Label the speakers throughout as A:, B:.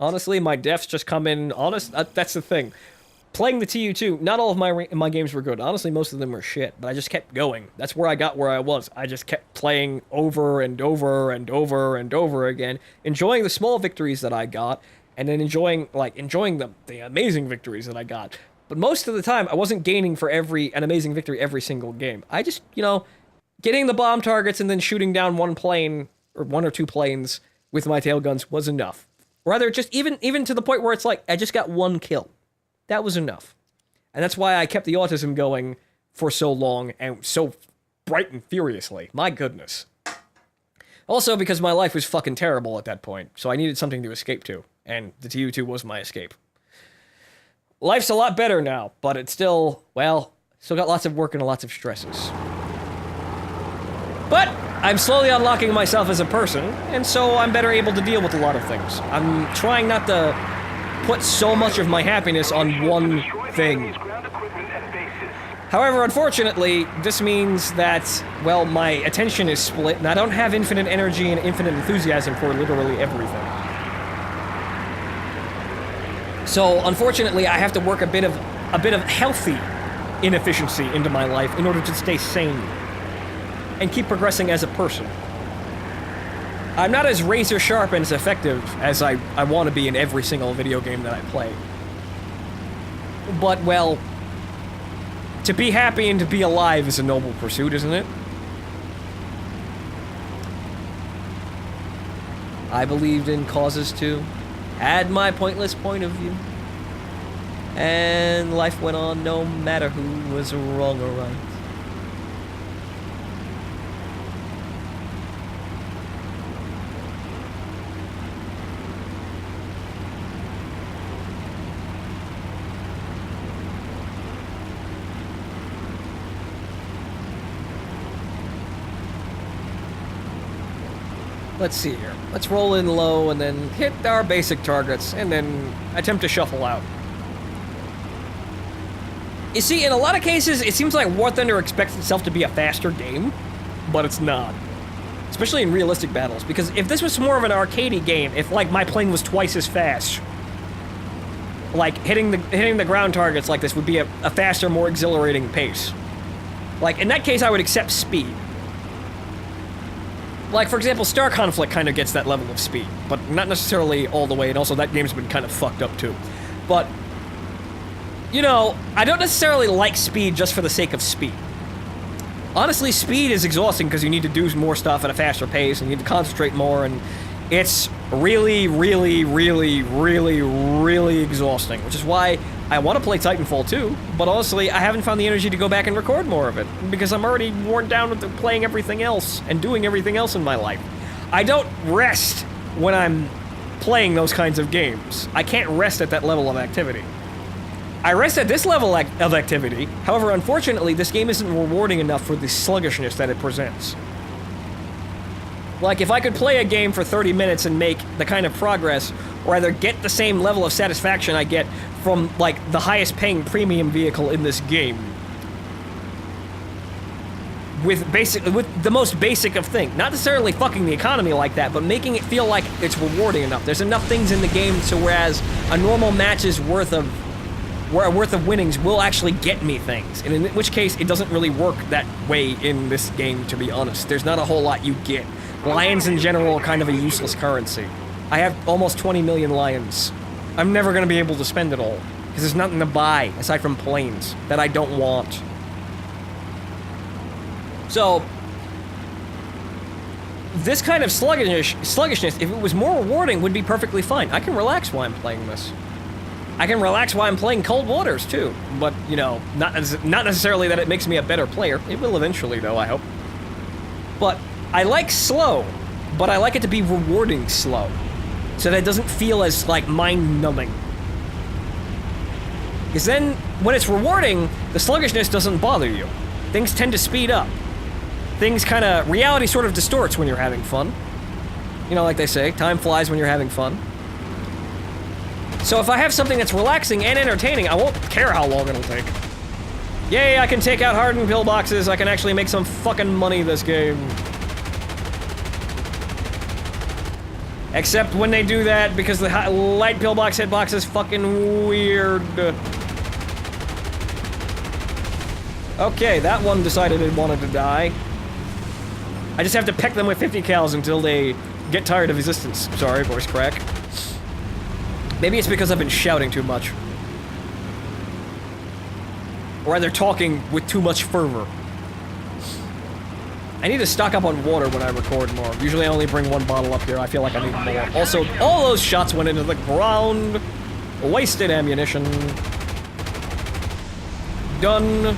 A: Honestly, my deaths just come in honest. That's the thing. Playing the TU2, not all of my games were good. Honestly, most of them were shit, but I just kept going. That's where I got where I was. I just kept playing over and over and over and over again, enjoying the small victories that I got, and then enjoying the amazing victories that I got. But most of the time, I wasn't gaining for an amazing victory every single game. I just, getting the bomb targets and then shooting down one plane, or one or two planes with my tail guns was enough. Rather, just even to the point where it's like, I just got one kill. That was enough. And that's why I kept the autism going for so long and so bright and furiously. My goodness. Also because my life was fucking terrible at that point, so I needed something to escape to, and the TU2 was my escape. Life's a lot better now, but it's still got lots of work and lots of stresses. But I'm slowly unlocking myself as a person, and so I'm better able to deal with a lot of things. I'm trying not to put so much of my happiness on one thing. However, unfortunately, this means that, my attention is split, and I don't have infinite energy and infinite enthusiasm for literally everything. So, unfortunately, I have to work a bit of healthy inefficiency into my life in order to stay sane and keep progressing as a person. I'm not as razor sharp and as effective as I want to be in every single video game that I play. But, to be happy and to be alive is a noble pursuit, isn't it? I believed in causes too, had my pointless point of view, and life went on no matter who was wrong or right. Let's see here. Let's roll in low and then hit our basic targets and then attempt to shuffle out. You see, in a lot of cases, it seems like War Thunder expects itself to be a faster game, but it's not. Especially in realistic battles, because if this was more of an arcadey game, if, my plane was twice as fast, hitting the ground targets like this would be a faster, more exhilarating pace. In that case, I would accept speed. For example, Star Conflict kind of gets that level of speed, but not necessarily all the way, and also that game's been kind of fucked up too. But, I don't necessarily like speed just for the sake of speed. Honestly, speed is exhausting because you need to do more stuff at a faster pace, and you need to concentrate more, and it's really, really, really, really, really exhausting, which is why I want to play Titanfall 2, but honestly, I haven't found the energy to go back and record more of it, because I'm already worn down with playing everything else and doing everything else in my life. I don't rest when I'm playing those kinds of games. I can't rest at that level of activity. I rest at this level of activity, however, unfortunately, this game isn't rewarding enough for the sluggishness that it presents. If I could play a game for 30 minutes and make the kind of progress, or either get the same level of satisfaction I get from, the highest paying premium vehicle in this game, with the most basic of things. Not necessarily fucking the economy like that, but making it feel like it's rewarding enough. There's enough things in the game so whereas a normal match's worth of winnings will actually get me things, and in which case it doesn't really work that way in this game, to be honest. There's not a whole lot you get. Lions in general are kind of a useless currency. I have almost 20 million lions. I'm never going to be able to spend it all, because there's nothing to buy aside from planes that I don't want. So, this kind of sluggishness, if it was more rewarding, would be perfectly fine. I can relax while I'm playing this. I can relax while I'm playing Cold Waters, too. But, not necessarily that it makes me a better player. It will eventually, though, I hope. But I like slow, but I like it to be rewarding slow, so that it doesn't feel as, mind-numbing. Because then, when it's rewarding, the sluggishness doesn't bother you. Things tend to speed up. Reality sort of distorts when you're having fun. Like they say, time flies when you're having fun. So if I have something that's relaxing and entertaining, I won't care how long it'll take. Yay, I can take out hardened pillboxes, I can actually make some fucking money this game. Except when they do that, because the light pillbox hitbox is fucking weird. Okay, that one decided it wanted to die. I just have to peck them with 50 cals until they get tired of resistance. Sorry, voice crack. Maybe it's because I've been shouting too much. Or they're talking with too much fervor. I need to stock up on water when I record more. Usually I only bring one bottle up here. I feel like I need more. Also, all those shots went into the ground. Wasted ammunition. Done.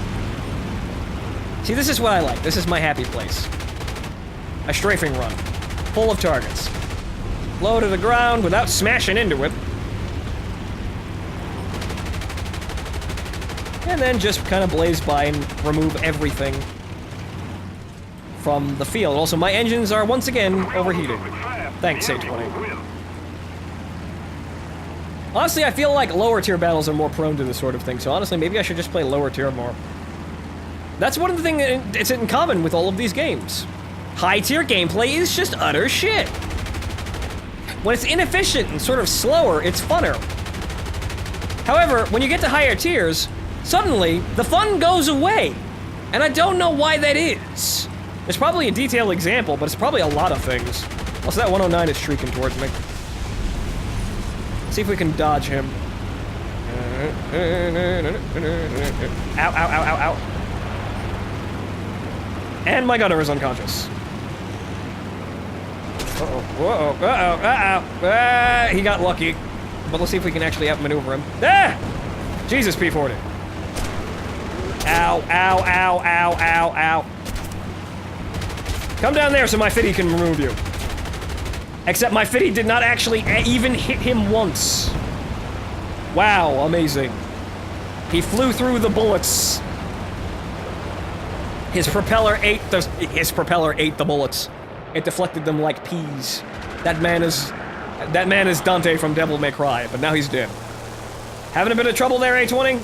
A: See, this is what I like. This is my happy place. A strafing run. Full of targets. Low to the ground without smashing into it. And then just kind of blaze by and remove everything from the field. Also, my engines are once again overheating. Thanks, A20. Honestly, I feel like lower tier battles are more prone to this sort of thing, so honestly, maybe I should just play lower tier more. That's one of the things it's in common with all of these games. High tier gameplay is just utter shit. When it's inefficient and sort of slower, it's funner. However, when you get to higher tiers, suddenly the fun goes away. And I don't know why that is. There's probably a detailed example, but it's probably a lot of things. Also, that 109 is shrieking towards me. See if we can dodge him. Ow, ow, ow, ow, ow. And my gunner is unconscious. Uh-oh, whoa, uh-oh. He got lucky. But let's see if we can actually outmaneuver him. Ah! Jesus, P40. Ow, ow, ow, ow, ow, ow. Come down there so my fitty can remove you. Except my fitty did not actually even hit him once. Wow, amazing. He flew through the bullets. His propeller ate the bullets. It deflected them like peas. That man is Dante from Devil May Cry, but now he's dead. Having a bit of trouble there, A20?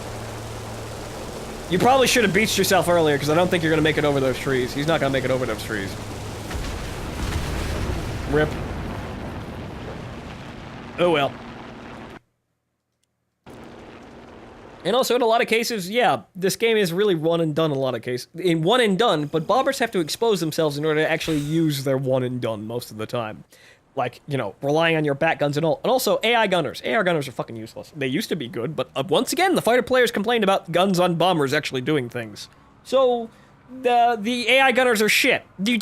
A: You probably should have beached yourself earlier, because I don't think you're gonna make it over those trees. He's not gonna make it over those trees. Rip. Oh well. And also, in a lot of cases, yeah, this game is really one and done in a lot of cases. In one and done, but bombers have to expose themselves in order to actually use their one and done most of the time. Like, you know, relying on your bat guns and all. And also, AI gunners. AR gunners are fucking useless. They used to be good, but once again, the fighter players complained about guns on bombers actually doing things. So, the AI gunners are shit. You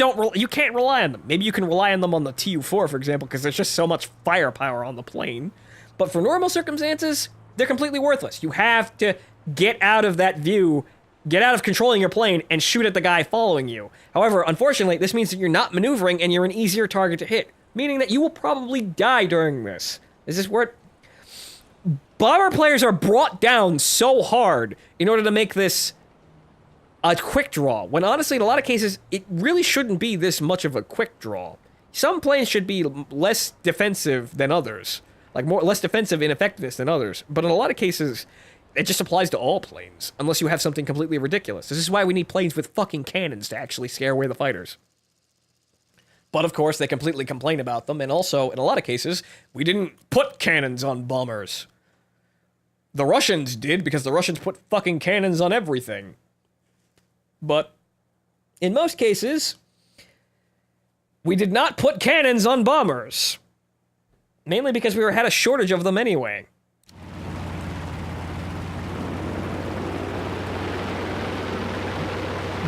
A: can't rely on them. Maybe you can rely on them on the TU-4, for example, because there's just so much firepower on the plane. But for normal circumstances, they're completely worthless. You have to get out of that view, get out of controlling your plane, and shoot at the guy following you. However, unfortunately, this means that you're not maneuvering and you're an easier target to hit, meaning that you will probably die during this. Is this where bomber players are brought down so hard in order to make this a quick draw, when honestly, in a lot of cases, it really shouldn't be this much of a quick draw. Some planes should be less defensive than others. Like, less defensive in effectiveness than others. But in a lot of cases, it just applies to all planes, unless you have something completely ridiculous. This is why we need planes with fucking cannons to actually scare away the fighters. But of course, they completely complain about them, and also, in a lot of cases, we didn't put cannons on bombers. The Russians did, because the Russians put fucking cannons on everything. But, in most cases, we did not put cannons on bombers. Mainly because we had a shortage of them anyway.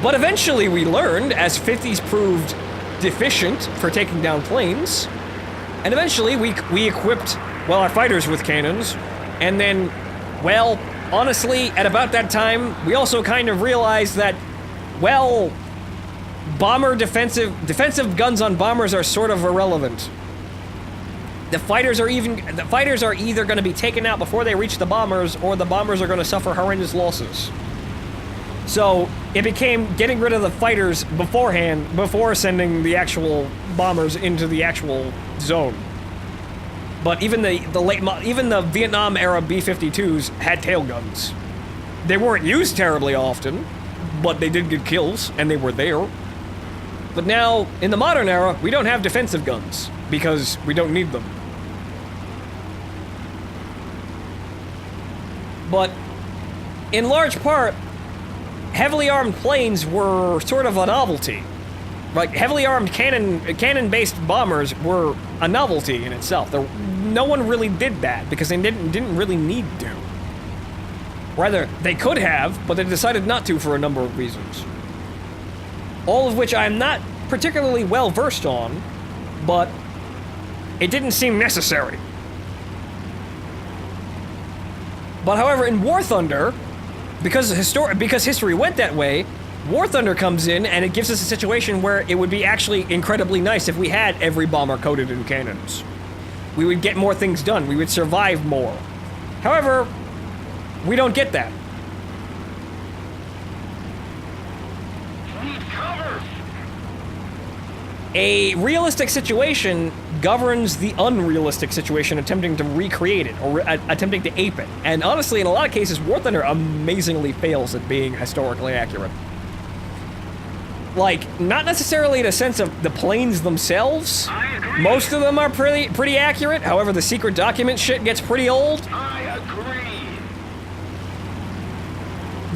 A: But eventually we learned, as 50s proved deficient for taking down planes, and eventually we equipped, well, our fighters with cannons, and then, well, honestly, at about that time, we also kind of realized that, well, defensive guns on bombers are sort of irrelevant. The fighters are either going to be taken out before they reach the bombers, or the bombers are going to suffer horrendous losses. So, it became getting rid of the fighters beforehand, before sending the actual bombers into the actual zone. But even the Vietnam-era B-52s had tail guns. They weren't used terribly often, but they did get kills, and they were there. But now, in the modern era, we don't have defensive guns. because we don't need them. But, in large part, heavily armed planes were sort of a novelty. Like, heavily armed cannon-based bombers were a novelty in itself. No one really did that, because they didn't really need to. Rather, they could have, but they decided not to for a number of reasons. All of which I'm not particularly well-versed on, but it didn't seem necessary. But however, in War Thunder, because history went that way, War Thunder comes in and it gives us a situation where it would be actually incredibly nice if we had every bomber coated in cannons. We would get more things done, we would survive more. However, we don't get that. A realistic situation governs the unrealistic situation attempting to recreate it, or attempting to ape it. And honestly, in a lot of cases, War Thunder amazingly fails at being historically accurate. Like, not necessarily in a sense of the planes themselves. Most of them are pretty accurate. However, the secret document shit gets pretty old.
B: I agree.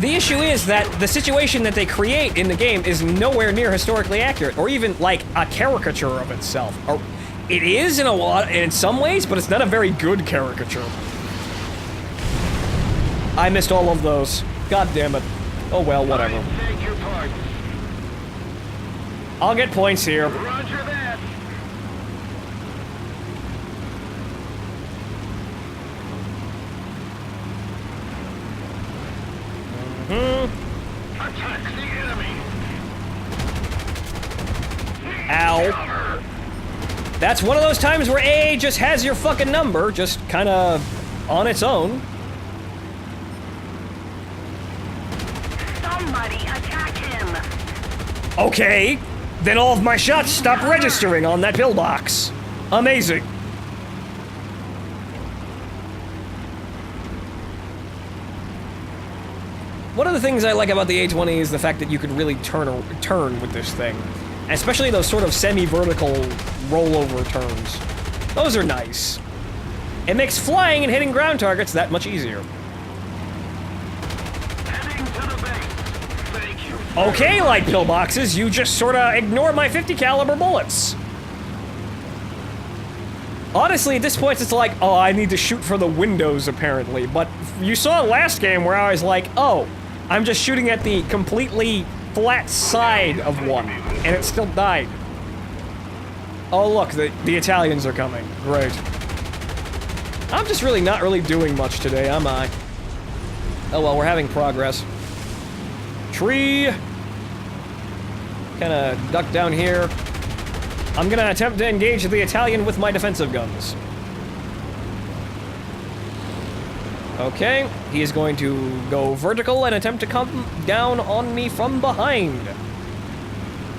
A: The issue is that the situation that they create in the game is nowhere near historically accurate, or even like a caricature of itself. Or it is in some ways, but it's not a very good caricature. I missed all of those. God damn it. Oh well, whatever. I'll get points here.
B: Roger that. Attack the enemy.
A: Ow. That's one of those times where AA just has your fucking number, just kind of on its own.
C: Somebody attack him.
A: Okay, then all of my shots stop registering on that pillbox. Amazing. One of the things I like about the A20 is the fact that you can really turn with this thing. Especially those sort of semi-vertical rollover turns. Those are nice. It makes flying and hitting ground targets that much easier.
B: Heading to the base. Thank you.
A: Okay, light pillboxes, you just sorta ignore my 50 caliber bullets. Honestly, at this point, it's like, oh, I need to shoot for the windows, apparently. But you saw last game where I was like, oh, I'm just shooting at the completely flat side of one, and it still died. Oh, look, the Italians are coming. Great. I'm just really not really doing much today, am I? Oh, well, we're having progress. Tree. Kinda duck down here. I'm gonna attempt to engage the Italian with my defensive guns. Okay, he is going to go vertical and attempt to come down on me from behind.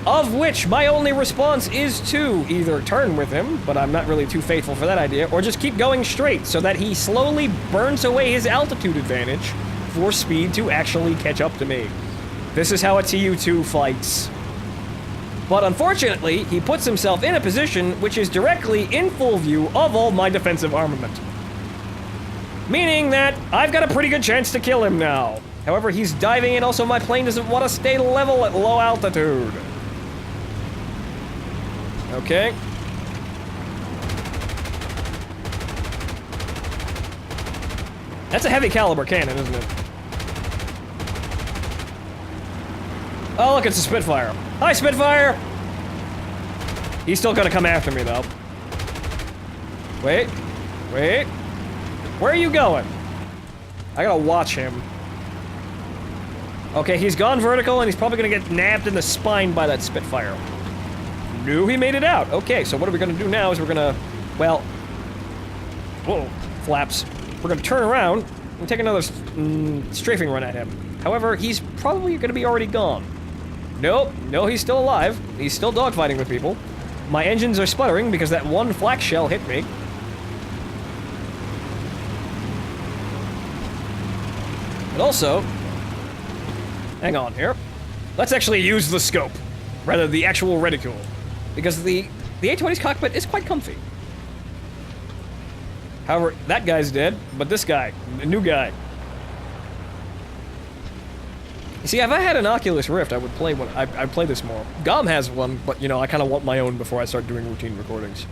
A: Of which my only response is to either turn with him, but I'm not really too faithful for that idea, or just keep going straight so that he slowly burns away his altitude advantage for speed to actually catch up to me. This is how a TU2 fights. But unfortunately, he puts himself in a position which is directly in full view of all my defensive armament. Meaning that I've got a pretty good chance to kill him now. However, he's diving and also my plane doesn't want to stay level at low altitude. Okay. That's a heavy caliber cannon, isn't it? Oh, look, it's a Spitfire. Hi, Spitfire! He's still gonna come after me, though. Wait. Wait. Where are you going? I gotta watch him. Okay, he's gone vertical, and he's probably gonna get nabbed in the spine by that Spitfire. No, he made it out. Okay, so what are we gonna do now is we're gonna, well... Whoa, flaps. We're gonna turn around and take another strafing run at him. However, he's probably gonna be already gone. Nope, no, he's still alive. He's still dogfighting with people. My engines are sputtering because that one flak shell hit me. But also, hang on here. Let's actually use the scope, rather the actual reticule. Because the The A-20's cockpit is quite comfy. However, that guy's dead, but this guy, the new guy. You see, if I had an Oculus Rift, I would play one. I'd play this more. Gom has one, but you know, I kind of want my own before I start doing routine recordings.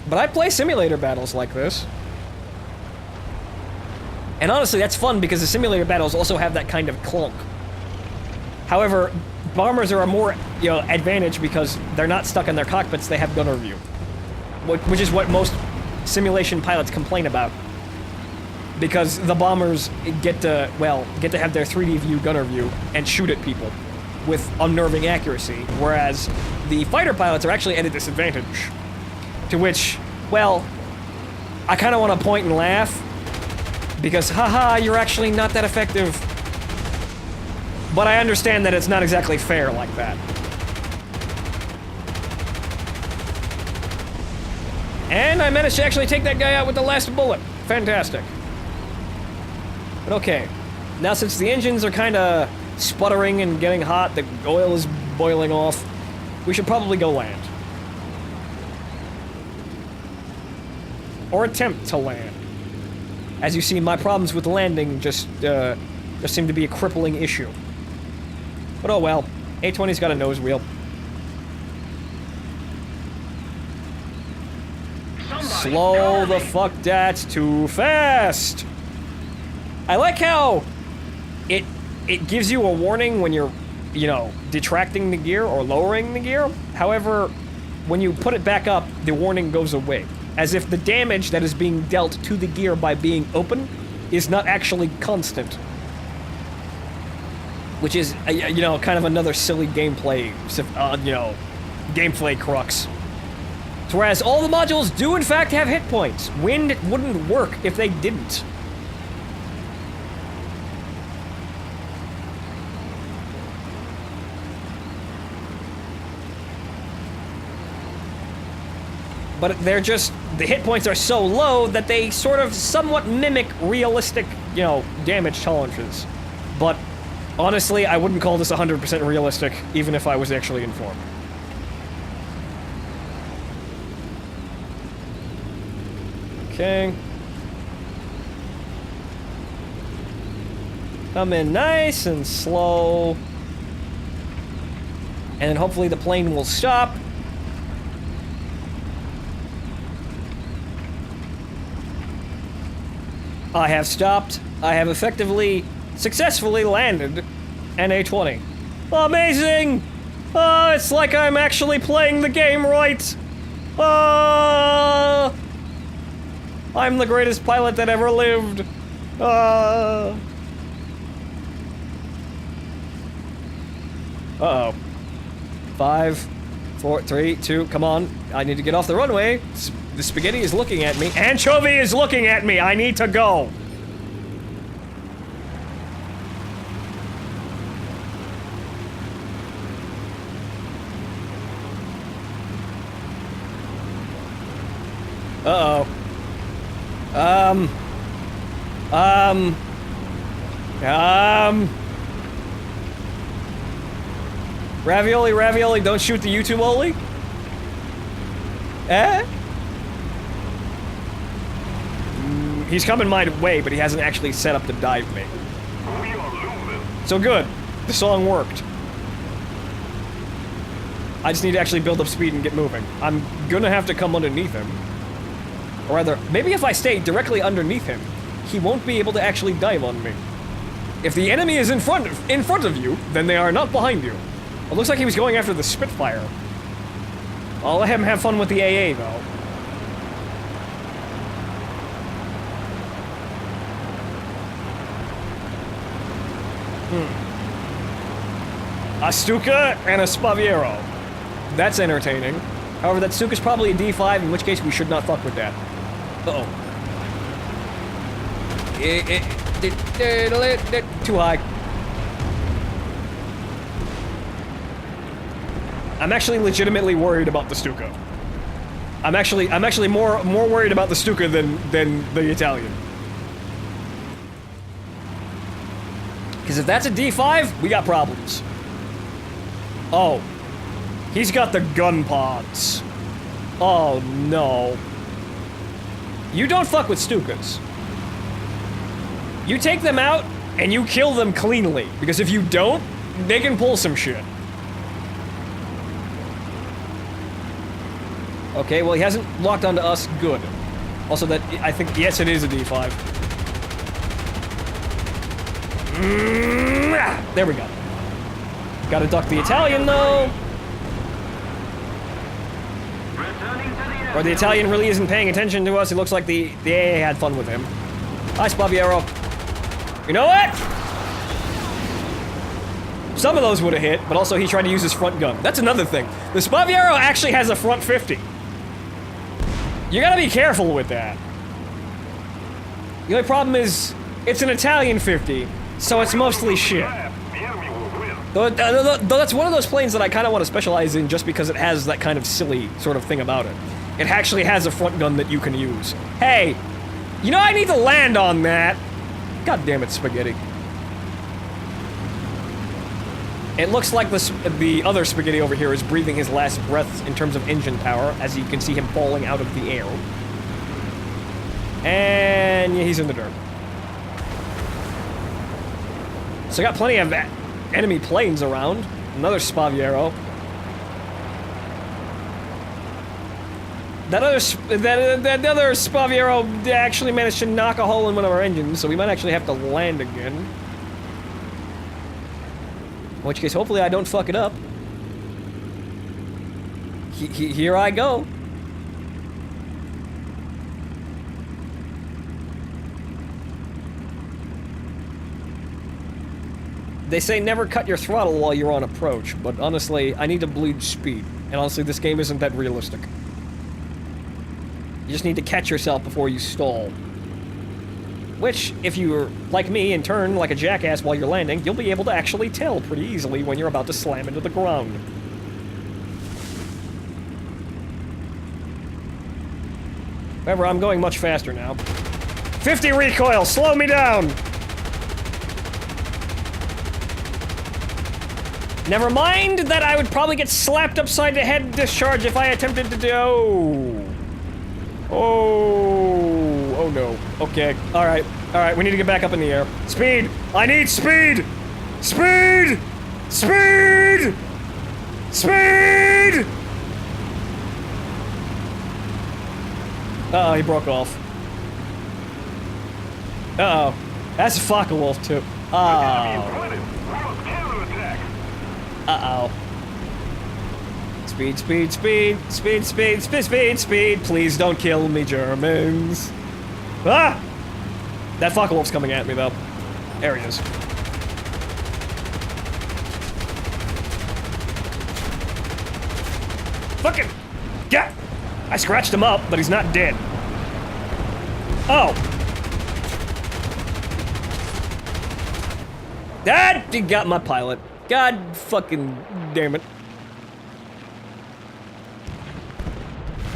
A: But I play simulator battles like this. And honestly, that's fun because the simulator battles also have that kind of clunk. However, bombers are a more, you know, advantage because they're not stuck in their cockpits, they have gunner view. Which is what most simulation pilots complain about. Because the bombers get to have their 3D view, gunner view, and shoot at people with unnerving accuracy, whereas the fighter pilots are actually at a disadvantage. To which, well, I kind of want to point and laugh, because haha, you're actually not that effective. But I understand that it's not exactly fair like that. And I managed to actually take that guy out with the last bullet. Fantastic. But okay. Now since the engines are kind of sputtering and getting hot, the oil is boiling off, we should probably go land. Or attempt to land. As you see, my problems with landing just seem to be a crippling issue. But oh well. A-20's got a nose wheel. Slow the fuck, that's too fast! I like how it gives you a warning when you're, you know, detracting the gear or lowering the gear. However, when you put it back up, the warning goes away. As if the damage that is being dealt to the gear by being open is not actually constant. Which is, you know, kind of another silly gameplay, you know, gameplay crux. Whereas all the modules do in fact have hit points. Wind wouldn't work if they didn't. But they're just, the hit points are so low that they sort of somewhat mimic realistic, you know, damage tolerances. But honestly, I wouldn't call this 100% realistic, even if I was actually informed. Okay. Come in nice and slow. And then hopefully the plane will stop. I have stopped. I have effectively, successfully landed an A-20. Amazing! Oh, it's like I'm actually playing the game right! Oh! I'm the greatest pilot that ever lived! Uh-oh. 5, 4, 3, 2, come on. I need to get off the runway. The spaghetti is looking at me. Anchovy is looking at me! I need to go! Uh-oh. Ravioli, ravioli, don't shoot the YouTube only? Eh? He's coming my way, but he hasn't actually set up to dive me.
B: We are losing.
A: So good. The song worked. I just need to actually build up speed and get moving. I'm gonna have to come underneath him. Or rather, maybe if I stay directly underneath him, he won't be able to actually dive on me. If the enemy is in front of you, then they are not behind you. It looks like he was going after the Spitfire. I'll let him have fun with the AA, though. A Stuka and a Spaviero. That's entertaining. However, that Stuka's probably a D5, in which case we should not fuck with that. Uh-oh. Too high. I'm actually legitimately worried about the Stuka. I'm actually more worried about the Stuka than the Italian. Because if that's a D5, we got problems. Oh. He's got the gun pods. Oh, no. You don't fuck with Stukas. You take them out, and you kill them cleanly. Because if you don't, they can pull some shit. Okay, well, he hasn't locked onto us. Good. Also, that, I think, yes, it is a D5. There we go. Gotta duck the Italian, though. Or the Italian really isn't paying attention to us. It looks like the AA had fun with him. Hi, Spaviero. You know what? Some of those would have hit, but also he tried to use his front gun. That's another thing. The Spaviero actually has a front 50. You gotta be careful with that. The only problem is, it's an Italian 50, so it's mostly shit. Though that's one of those planes that I kind of want to specialize in just because it has that kind of silly sort of thing about it. It actually has a front gun that you can use. Hey, you know I need to land on that. God damn it, Spaghetti. It looks like the other Spaghetti over here is breathing his last breaths in terms of engine power, as you can see him falling out of the air. And yeah, he's in the dirt. So I got plenty of enemy planes around. Another Spaviero. That other Spaviero actually managed to knock a hole in one of our engines, so we might actually have to land again. In which case, hopefully I don't fuck it up. Here I go. They say never cut your throttle while you're on approach, but honestly, I need to bleed speed. And honestly, this game isn't that realistic. You just need to catch yourself before you stall. Which, if you're like me and turn like a jackass while you're landing, you'll be able to actually tell pretty easily when you're about to slam into the ground. However, I'm going much faster now. 50 recoil, slow me down! Never mind that I would probably get slapped upside the head discharge if I attempted to do... Oh no. Okay. Alright, we need to get back up in the air. Speed! I need speed! Speed! Speed! Speed! Uh-oh, he broke off. Uh-oh. That's a Focke-Wulf, too. Oh. Uh-oh. Speed, speed, speed, speed, speed, speed, speed, speed. Please don't kill me, Germans. Ah! That Focke-Wulf's coming at me, though. There he is. Fucking... Yeah! I scratched him up, but he's not dead. Oh! Ah! He got my pilot. God fucking damn it.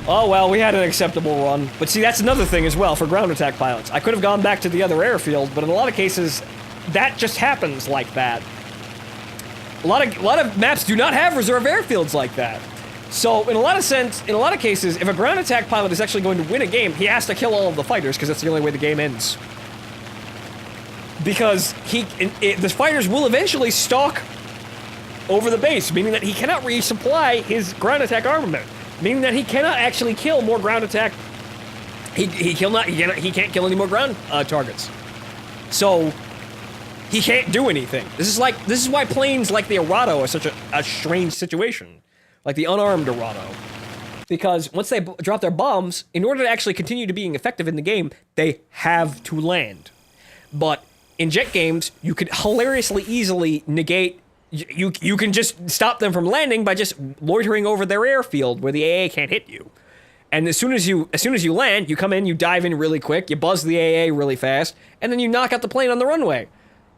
A: Oh well, we had an acceptable run. But see, that's another thing as well for ground attack pilots. I could have gone back to the other airfield, but in a lot of cases, that just happens like that. A lot of maps do not have reserve airfields like that. So, in a lot of cases, if a ground attack pilot is actually going to win a game, he has to kill all of the fighters, because that's the only way the game ends. Because the fighters will eventually stalk over the base, meaning that he cannot resupply his ground attack armament. Meaning that he cannot actually kill more ground attack. He can't kill any more ground targets. So he can't do anything. This is why planes like the Arado are such a strange situation, like the unarmed Arado, because once they drop their bombs, in order to actually continue to being effective in the game, they have to land. But in jet games, you could hilariously easily negate. You can just stop them from landing by just loitering over their airfield where the AA can't hit you. And as soon as you land, you come in, you dive in really quick, you buzz the AA really fast, and then you knock out the plane on the runway.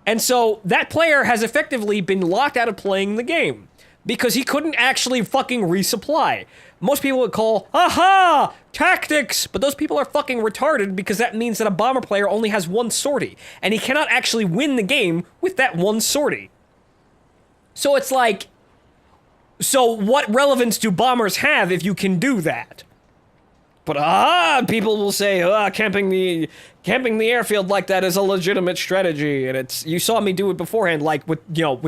A: And so that player has effectively been locked out of playing the game because he couldn't actually fucking resupply. Most people would call, aha, tactics, but those people are fucking retarded because that means that a bomber player only has one sortie, and he cannot actually win the game with that one sortie. So it's like, So what relevance do bombers have if you can do that? But people will say, camping the airfield like that is a legitimate strategy, and it's, you saw me do it beforehand, like with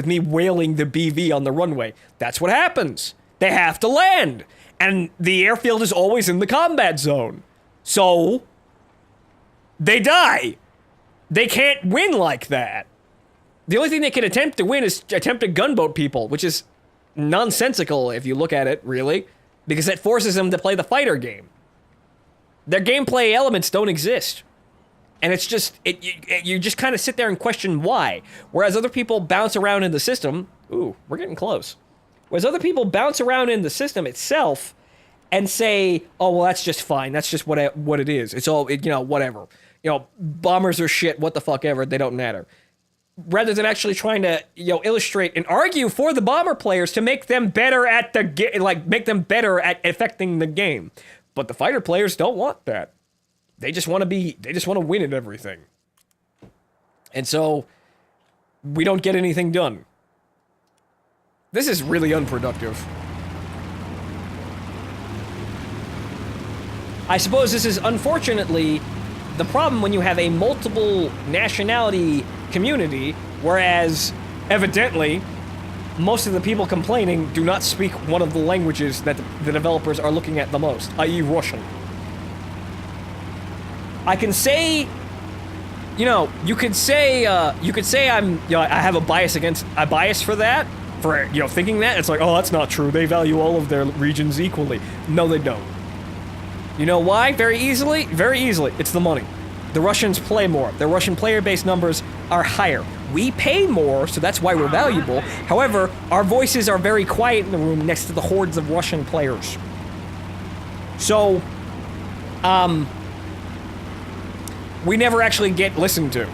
A: me whaling the BV on the runway. That's what happens. They have to land, and the airfield is always in the combat zone. So they die. They can't win like that. The only thing they can attempt to win is attempt to gunboat people, which is nonsensical if you look at it, really, because that forces them to play the fighter game. Their gameplay elements don't exist. And it's just, you just kind of sit there and question why. Whereas other people bounce around in the system, ooh, we're getting close. Whereas other people bounce around in the system itself and say, oh, well, that's just fine. That's just what it is. It's all, whatever. Bombers are shit, what the fuck ever, they don't matter. Rather than actually trying to, illustrate and argue for the bomber players to make them better at make them better at affecting the game. But the fighter players don't want that. They just want to win at everything. And so, we don't get anything done. This is really unproductive. I suppose this is unfortunately the problem when you have a multiple nationality community, whereas evidently most of the people complaining do not speak one of the languages that the developers are looking at the most, i.e. Russian. I can say, you could say I'm, I have a bias for that, for, thinking that. It's like, oh, that's not true. They value all of their regions equally. No, they don't. You know why? Very easily. It's the money. The Russians play more. Their Russian player base numbers are higher. We pay more, so that's why we're valuable. However, our voices are very quiet in the room next to the hordes of Russian players. So, we never actually get listened to.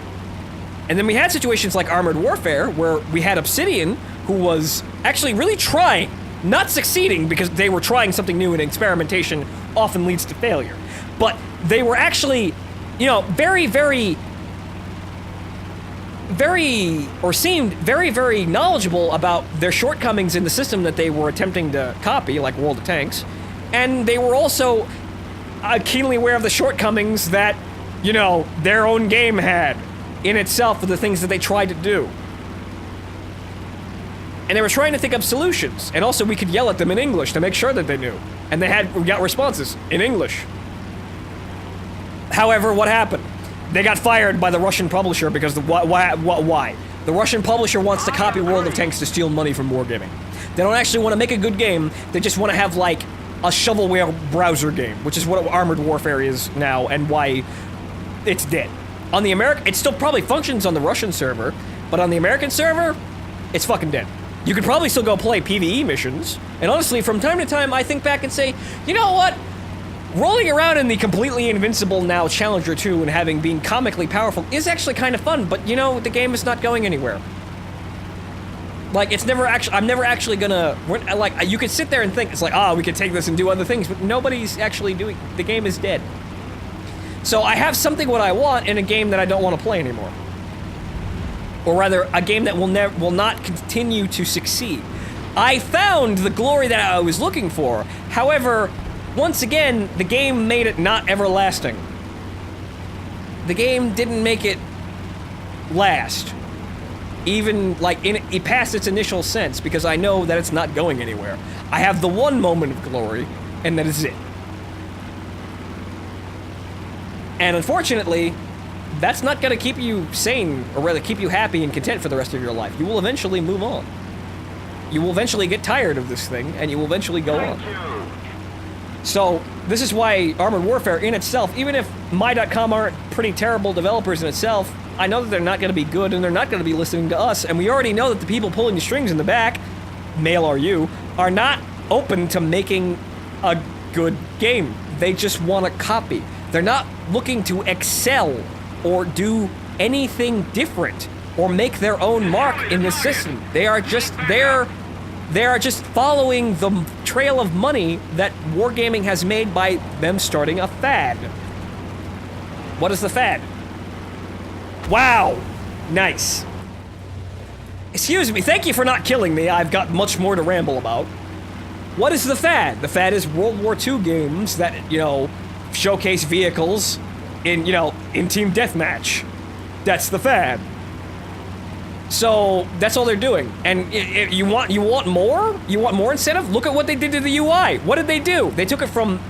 A: And then we had situations like Armored Warfare, where we had Obsidian, who was actually really trying, not succeeding, because they were trying something new and experimentation often leads to failure. But they were actually, seemed very knowledgeable about their shortcomings in the system that they were attempting to copy, like World of Tanks. And they were also keenly aware of the shortcomings that, their own game had in itself for the things that they tried to do. And they were trying to think up solutions. And also we could yell at them in English to make sure that they knew. And we got responses in English. However, what happened? They got fired by the Russian publisher because why? The Russian publisher wants to copy World of Tanks to steal money from wargaming. They don't actually want to make a good game, they just want to have like a shovelware browser game, which is what Armored Warfare is now and why it's dead. On the it still probably functions on the Russian server, but on the American server, it's fucking dead. You could probably still go play PvE missions, and honestly, from time to time, I think back and say, you know what? Rolling around in the completely invincible now Challenger 2 and being comically powerful is actually kind of fun, but the game is not going anywhere. Like, I'm never actually gonna, you could sit there and think, it's like, we could take this and do other things, but nobody's actually doing, the game is dead. So I have something what I want in a game that I don't want to play anymore. Or rather, a game that will not continue to succeed. I found the glory that I was looking for. However, once again, the game made it not everlasting. The game didn't make it last. Even, past its initial sense, because I know that it's not going anywhere. I have the one moment of glory, and that is it. And unfortunately, that's not gonna keep you sane, or rather keep you happy and content for the rest of your life. You will eventually move on. You will eventually get tired of this thing, and you will eventually go on. So, this is why Armored Warfare in itself, even if My.com aren't pretty terrible developers in itself, I know that they're not gonna be good, and they're not gonna be listening to us, and we already know that the people pulling the strings in the back, male or you, are not open to making a good game. They just want to copy. They're not looking to excel or do anything different or make their own mark in the system. They are just following the trail of money that wargaming has made by them starting a fad. What is the fad? Wow! Nice. Excuse me, thank you for not killing me. I've got much more to ramble about. What is the fad? The fad is World War II games that, you know, showcase vehicles in, you know, in team deathmatch. That's the fad. So that's all they're doing. And you want more? You want more incentive? Look at what they did to the UI. What did they do? They took it from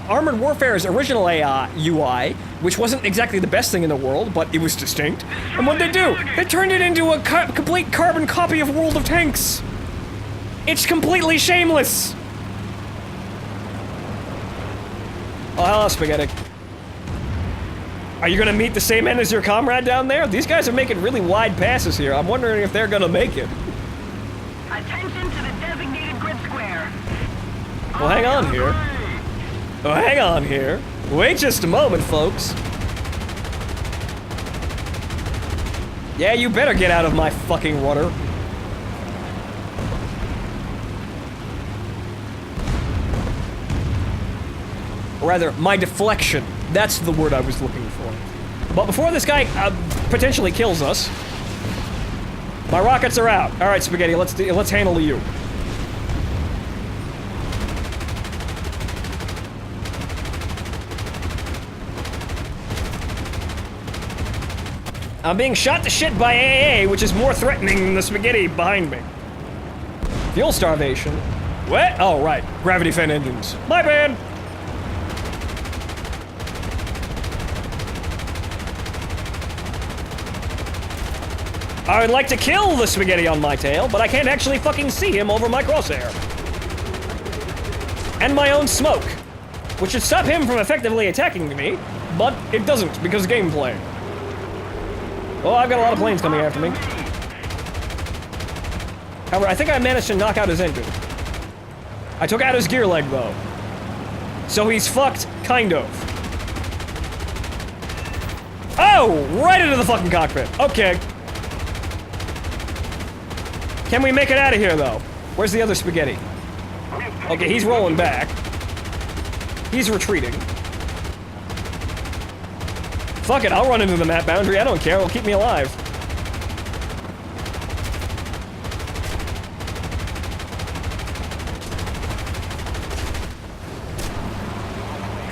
A: Armored Warfare's original AI UI, which wasn't exactly the best thing in the world, but it was distinct. And what did they do? They turned it into a complete carbon copy of World of Tanks. It's completely shameless. Oh, hello, Spaghetti. Are you gonna meet the same end as your comrade down there? These guys are making really wide passes here. I'm wondering if they're gonna make it.
C: Attention to the designated grid square.
A: Well, hang on here. Oh, hang on here. Wait just a moment, folks. Yeah, you better get out of my fucking water. Or rather, my deflection. That's the word I was looking for. But before this guy potentially kills us, my rockets are out. All right, Spaghetti, let's handle you. I'm being shot to shit by AA, which is more threatening than the Spaghetti behind me. Fuel starvation. What? Oh, right. Gravity fan engines. My bad. I would like to kill the Spaghetti on my tail, but I can't actually fucking see him over my crosshair. And my own smoke, which should stop him from effectively attacking me, but it doesn't because gameplay. Oh, I've got a lot of planes coming after me. However, I think I managed to knock out his engine. I took out his gear leg, though. So he's fucked, kind of. Oh! Right into the fucking cockpit. Okay. Can we make it out of here, though? Where's the other Spaghetti? Okay, he's rolling back. He's retreating. Fuck it, I'll run into the map boundary. I don't care. It'll keep me alive.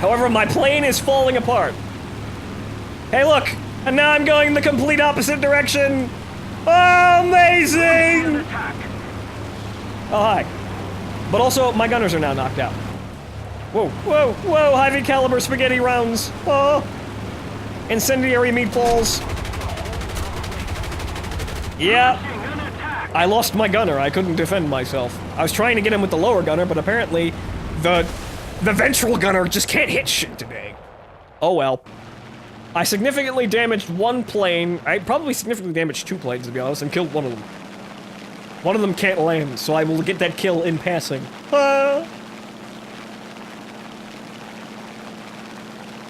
A: However, my plane is falling apart. Hey, look! And now I'm going the complete opposite direction! Oh, amazing! Oh, hi. But also, my gunners are now knocked out. Whoa, whoa, whoa, heavy caliber Spaghetti rounds. Oh. Incendiary meatballs. Yeah. I lost my gunner. I couldn't defend myself. I was trying to get him with the lower gunner, but apparently the ventral gunner just can't hit shit today. Oh well. I significantly damaged one plane. I probably significantly damaged two planes, to be honest, and killed one of them. One of them can't land, so I will get that kill in passing.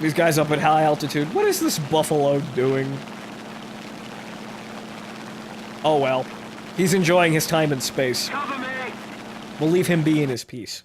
A: These guys up at high altitude. What is this buffalo doing? Oh well. He's enjoying his time in space. We'll leave him be in his peace.